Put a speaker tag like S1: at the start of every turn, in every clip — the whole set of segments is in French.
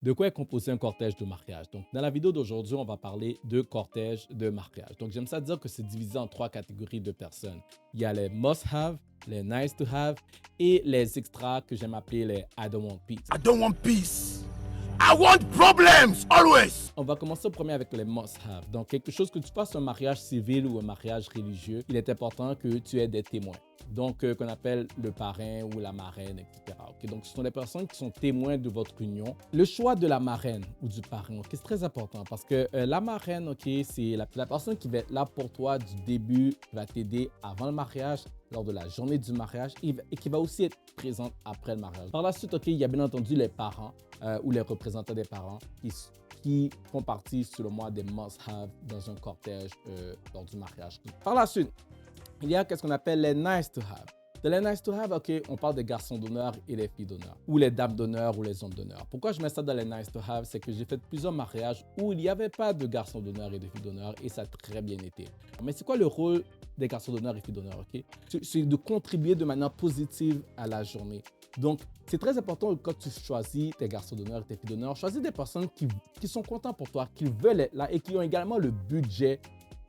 S1: De quoi est composé un cortège de mariage? Donc, dans la vidéo d'aujourd'hui, on va parler de cortège de mariage. Donc, j'aime ça dire que c'est divisé en trois catégories de personnes. Il y a les must-have, les nice-to-have et les extras que j'aime appeler les I don't want peace.
S2: I don't want peace. I want problems always.
S1: On va commencer au premier avec les must-have. Donc, quelque chose que tu fasses un mariage civil ou un mariage religieux, il est important que tu aies des témoins. Donc, qu'on appelle le parrain ou la marraine, etc. Okay? Donc, ce sont des personnes qui sont témoins de votre union. Le choix de la marraine ou du parrain, okay, c'est très important parce que la marraine, okay, c'est la personne qui va être là pour toi du début, qui va t'aider avant le mariage, lors de la journée du mariage et qui va aussi être présente après le mariage. Par la suite, okay, il y a bien entendu les parents ou les représentants des parents qui font partie, selon moi, des must-have dans un cortège lors du mariage. Par la suite, il y a ce qu'on appelle les nice-to-have. De les nice-to-have, OK, on parle des garçons d'honneur et les filles d'honneur, ou les dames d'honneur ou les hommes d'honneur. Pourquoi je mets ça dans les nice-to-have? C'est que j'ai fait plusieurs mariages où il n'y avait pas de garçons d'honneur et de filles d'honneur et ça a très bien été. Mais c'est quoi le rôle des garçons d'honneur et filles d'honneur? OK? C'est de contribuer de manière positive à la journée. Donc, c'est très important quand tu choisis tes garçons d'honneur et tes filles d'honneur, choisis des personnes qui sont contents pour toi, qui veulent être là et qui ont également le budget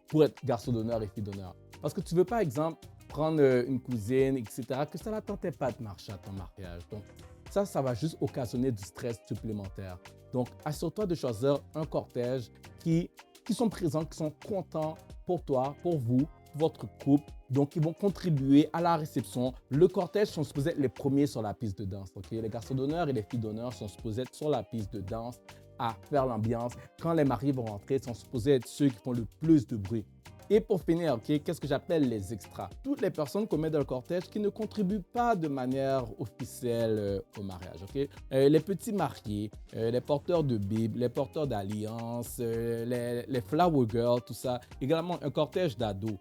S1: pour être garçon d'honneur et fille d'honneur. Parce que tu veux pas, exemple, prendre une cousine, etc., que ça ne tentait pas de marcher à ton mariage. Donc, ça va juste occasionner du stress supplémentaire. Donc, assure-toi de choisir un cortège qui sont présents, qui sont contents pour toi, pour vous, votre couple. Donc, ils vont contribuer à la réception. Le cortège sont supposés être les premiers sur la piste de danse. Okay? Les garçons d'honneur et les filles d'honneur sont supposés être sur la piste de danse à faire l'ambiance. Quand les mariés vont rentrer, ils sont supposés être ceux qui font le plus de bruit. Et pour finir, okay, qu'est-ce que j'appelle les extras? Toutes les personnes qu'on met dans le cortège qui ne contribuent pas de manière officielle au mariage. Okay? Les petits mariés, les porteurs de Bible, les porteurs d'alliance, les flower girls, tout ça. Également, un cortège d'ados.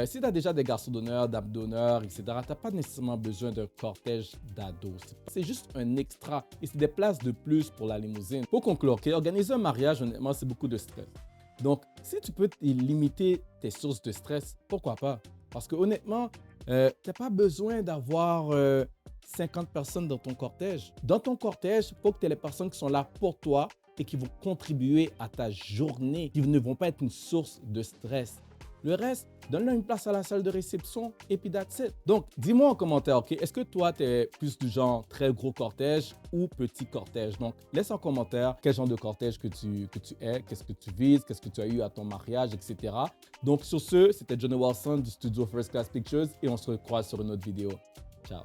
S1: Si tu as déjà des garçons d'honneur, dames d'honneur, etc., tu n'as pas nécessairement besoin d'un cortège d'ados. C'est juste un extra et c'est des places de plus pour la limousine. Pour conclure, okay, organiser un mariage, honnêtement, c'est beaucoup de stress. Donc, si tu peux limiter tes sources de stress, pourquoi pas? Parce que honnêtement, tu n'as pas besoin d'avoir 50 personnes dans ton cortège. Dans ton cortège, il faut que tu aies les personnes qui sont là pour toi et qui vont contribuer à ta journée, qui ne vont pas être une source de stress. Le reste, donne-leur une place à la salle de réception et puis that's it. Donc, dis-moi en commentaire, OK, est-ce que toi, tu es plus du genre très gros cortège ou petit cortège? Donc, laisse en commentaire quel genre de cortège que tu es, qu'est-ce que tu vises, qu'est-ce que tu as eu à ton mariage, etc. Donc, sur ce, c'était Johnny Wilson du studio First Class Pictures et on se recroise sur une autre vidéo. Ciao.